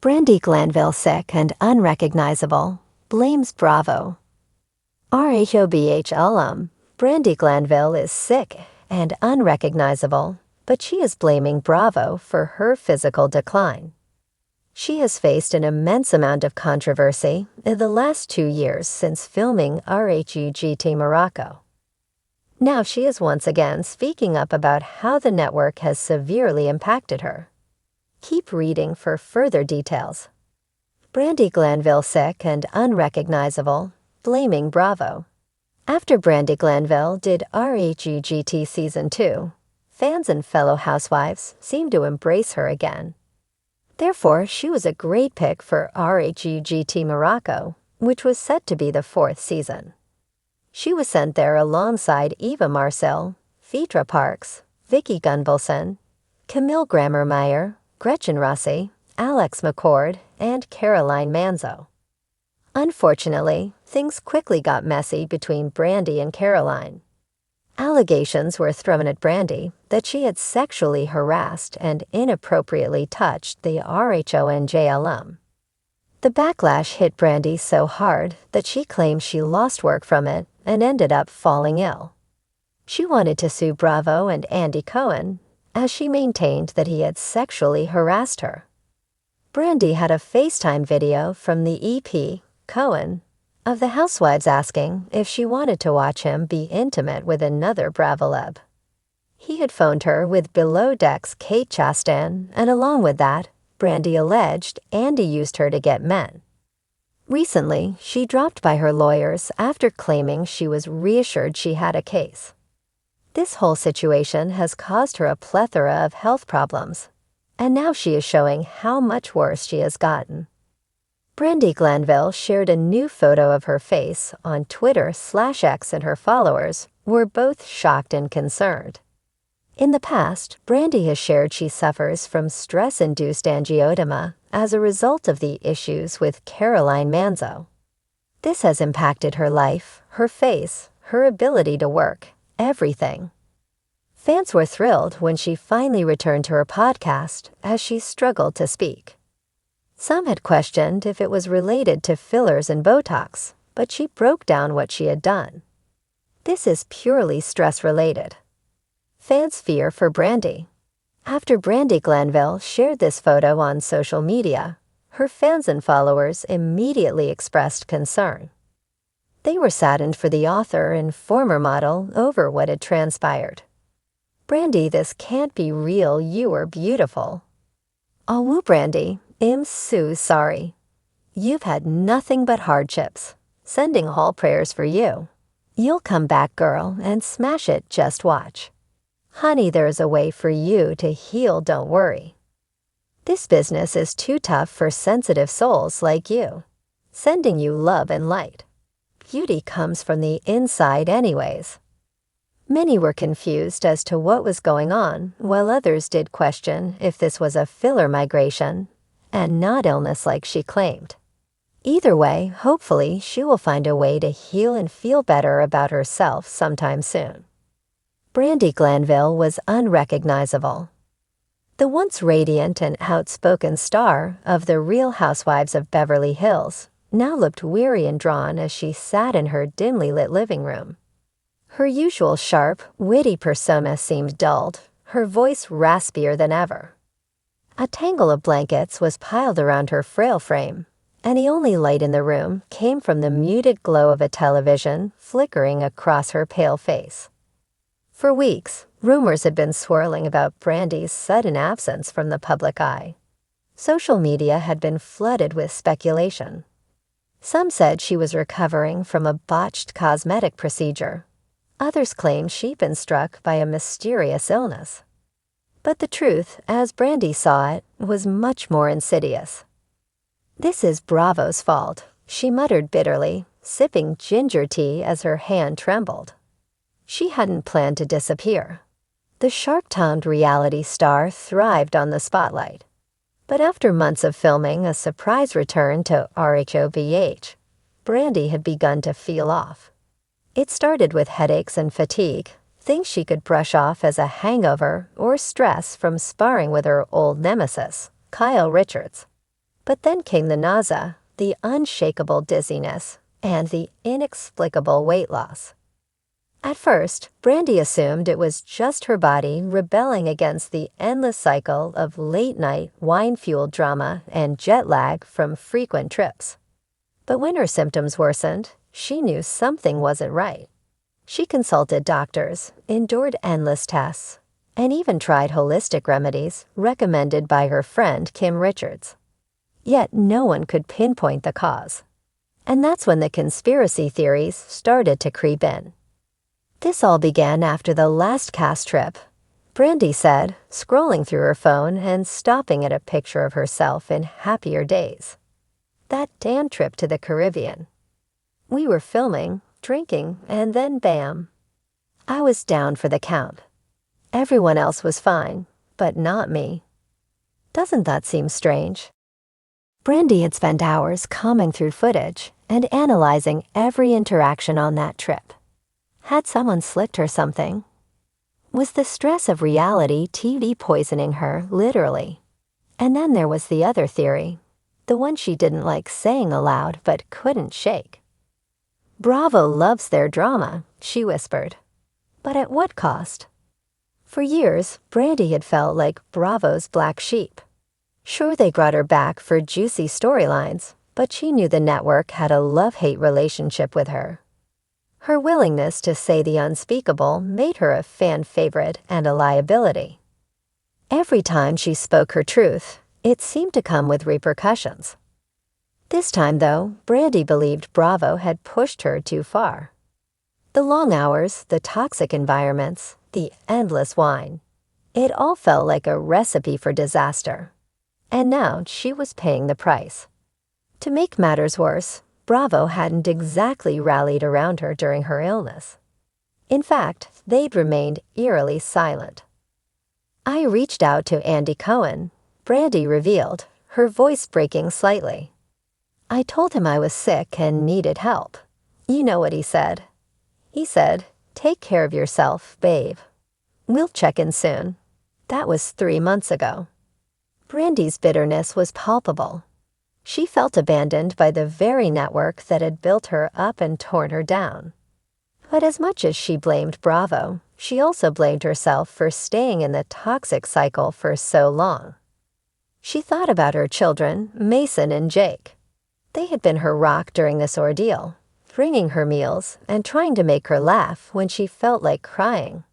Brandi Glanville sick and unrecognizable, blames Bravo. RHOBH alum, Brandi Glanville is sick and unrecognizable, but she is blaming Bravo for her physical decline. She has faced an immense amount of controversy in the last 2 years since filming RHUGT Morocco. Now she is once again speaking up about how the network has severely impacted her. Keep reading for further details. Brandi Glanville sick and unrecognizable, blaming Bravo. After Brandi Glanville did RHUGT Season 2, fans and fellow housewives seemed to embrace her again. Therefore, she was a great pick for RHUGT Morocco, which was set to be the 4th season. She was sent there alongside Eva Marcel, Phaedra Parks, Vicky Gunvalson, Camille Grammer-Meyer, Gretchen Rossi, Alex McCord, and Caroline Manzo. Unfortunately, things quickly got messy between Brandi and Caroline. Allegations were thrown at Brandi that she had sexually harassed and inappropriately touched the RHONJ alum. The backlash hit Brandi so hard that she claimed she lost work from it and ended up falling ill. She wanted to sue Bravo and Andy Cohen, as she maintained that he had sexually harassed her. Brandi had a FaceTime video from the EP, Cohen, of the housewives asking if she wanted to watch him be intimate with another Bravoleb. He had phoned her with Below Deck's Kate Chastain, and along with that, Brandi alleged Andy used her to get men. Recently, she dropped by her lawyers after claiming she was reassured she had a case. This whole situation has caused her a plethora of health problems, and now she is showing how much worse she has gotten. Brandi Glanville shared a new photo of her face on Twitter/X, and her followers were both shocked and concerned. In the past, Brandi has shared she suffers from stress-induced angioedema as a result of the issues with Caroline Manzo. This has impacted her life, her face, her ability to work, everything. Fans were thrilled when she finally returned to her podcast as she struggled to speak. Some had questioned if it was related to fillers and Botox, but she broke down what she had done. This is purely stress-related. Fans fear for Brandi. After Brandi Glanville shared this photo on social media, her fans and followers immediately expressed concern. They were saddened for the author and former model over what had transpired. Brandi, this can't be real, you are beautiful. Woo Brandi, I'm so sorry. You've had nothing but hardships. Sending all prayers for you. You'll come back, girl, and smash it, just watch. Honey, there's a way for you to heal, don't worry. This business is too tough for sensitive souls like you. Sending you love and light. Beauty comes from the inside anyways. Many were confused as to what was going on, while others did question if this was a filler migration and not illness like she claimed. Either way, hopefully she will find a way to heal and feel better about herself sometime soon. Brandi Glanville was unrecognizable. The once radiant and outspoken star of The Real Housewives of Beverly Hills now looked weary and drawn as she sat in her dimly lit living room. Her usual sharp, witty persona seemed dulled, her voice raspier than ever. A tangle of blankets was piled around her frail frame, and the only light in the room came from the muted glow of a television flickering across her pale face. For weeks, rumors had been swirling about Brandi's sudden absence from the public eye. Social media had been flooded with speculation. Some said she was recovering from a botched cosmetic procedure. Others claimed she'd been struck by a mysterious illness. But the truth, as Brandi saw it, was much more insidious. "This is Bravo's fault," she muttered bitterly, sipping ginger tea as her hand trembled. She hadn't planned to disappear. The sharp-tongued reality star thrived on the spotlight. But after months of filming a surprise return to RHOBH, Brandi had begun to feel off. It started with headaches and fatigue, things she could brush off as a hangover or stress from sparring with her old nemesis, Kyle Richards. But then came the nausea, the unshakable dizziness, and the inexplicable weight loss. At first, Brandi assumed it was just her body rebelling against the endless cycle of late-night wine-fueled drama and jet lag from frequent trips. But when her symptoms worsened, she knew something wasn't right. She consulted doctors, endured endless tests, and even tried holistic remedies recommended by her friend Kim Richards. Yet no one could pinpoint the cause. And that's when the conspiracy theories started to creep in. This all began after the last cast trip, Brandi said, scrolling through her phone and stopping at a picture of herself in happier days. That Dan trip to the Caribbean. We were filming, drinking, and then bam. I was down for the count. Everyone else was fine, but not me. Doesn't that seem strange? Brandi had spent hours combing through footage and analyzing every interaction on that trip. Had someone slicked her something? Was the stress of reality TV poisoning her, literally? And then there was the other theory, the one she didn't like saying aloud but couldn't shake. Bravo loves their drama, she whispered. But at what cost? For years, Brandi had felt like Bravo's black sheep. Sure, they brought her back for juicy storylines, but she knew the network had a love-hate relationship with her. Her willingness to say the unspeakable made her a fan favorite and a liability. Every time she spoke her truth, it seemed to come with repercussions. This time, though, Brandi believed Bravo had pushed her too far. The long hours, the toxic environments, the endless wine. It all felt like a recipe for disaster. And now she was paying the price. To make matters worse, Bravo hadn't exactly rallied around her during her illness. In fact, they'd remained eerily silent. I reached out to Andy Cohen, Brandi revealed, her voice breaking slightly. I told him I was sick and needed help. You know what he said. He said, "Take care of yourself, babe. We'll check in soon." That was 3 months ago. Brandi's bitterness was palpable. She felt abandoned by the very network that had built her up and torn her down. But as much as she blamed Bravo, she also blamed herself for staying in the toxic cycle for so long. She thought about her children, Mason and Jake. They had been her rock during this ordeal, bringing her meals and trying to make her laugh when she felt like crying.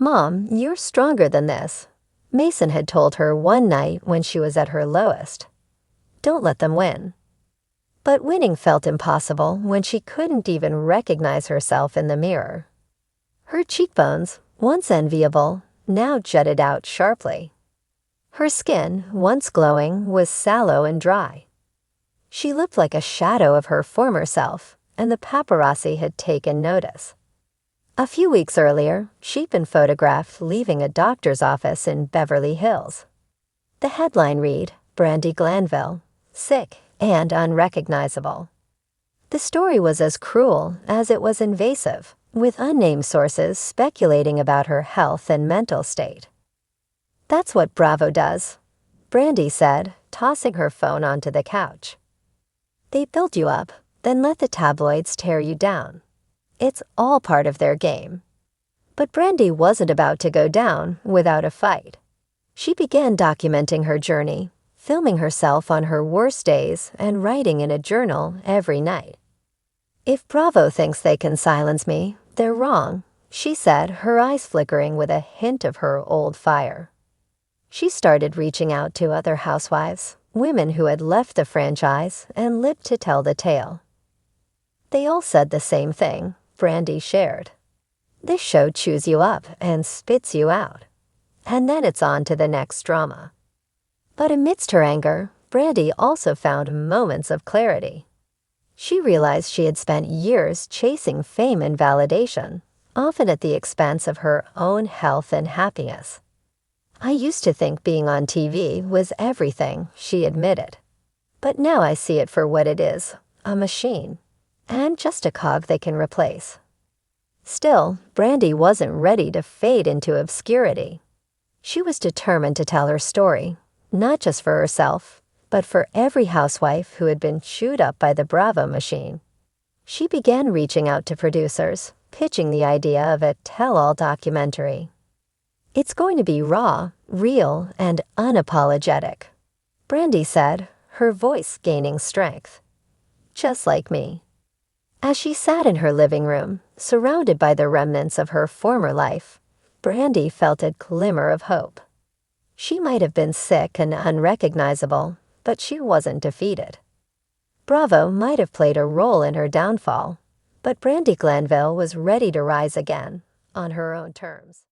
"Mom, you're stronger than this," Mason had told her one night when she was at her lowest. Don't let them win. But winning felt impossible when she couldn't even recognize herself in the mirror. Her cheekbones, once enviable, now jutted out sharply. Her skin, once glowing, was sallow and dry. She looked like a shadow of her former self, and the paparazzi had taken notice. A few weeks earlier, she'd been photographed leaving a doctor's office in Beverly Hills. The headline read, "Brandi Glanville, sick and unrecognizable." The story was as cruel as it was invasive, with unnamed sources speculating about her health and mental state. "That's what Bravo does," Brandi said, tossing her phone onto the couch. "They build you up, then let the tabloids tear you down. It's all part of their game." But Brandi wasn't about to go down without a fight. She began documenting her journey, filming herself on her worst days and writing in a journal every night. "If Bravo thinks they can silence me, they're wrong," she said, her eyes flickering with a hint of her old fire. She started reaching out to other housewives, women who had left the franchise and lived to tell the tale. They all said the same thing, Brandi shared. "This show chews you up and spits you out. And then it's on to the next drama." But amidst her anger, Brandi also found moments of clarity. She realized she had spent years chasing fame and validation, often at the expense of her own health and happiness. "I used to think being on TV was everything," she admitted. "But now I see it for what it is, a machine, and just a cog they can replace." Still, Brandi wasn't ready to fade into obscurity. She was determined to tell her story, not just for herself, but for every housewife who had been chewed up by the Bravo machine. She began reaching out to producers, pitching the idea of a tell-all documentary. It's going to be raw, real, and unapologetic, Brandi said, her voice gaining strength. Just like me. As she sat in her living room, surrounded by the remnants of her former life, Brandi felt a glimmer of hope. She might have been sick and unrecognizable, but she wasn't defeated. Bravo might have played a role in her downfall, but Brandi Glanville was ready to rise again, on her own terms.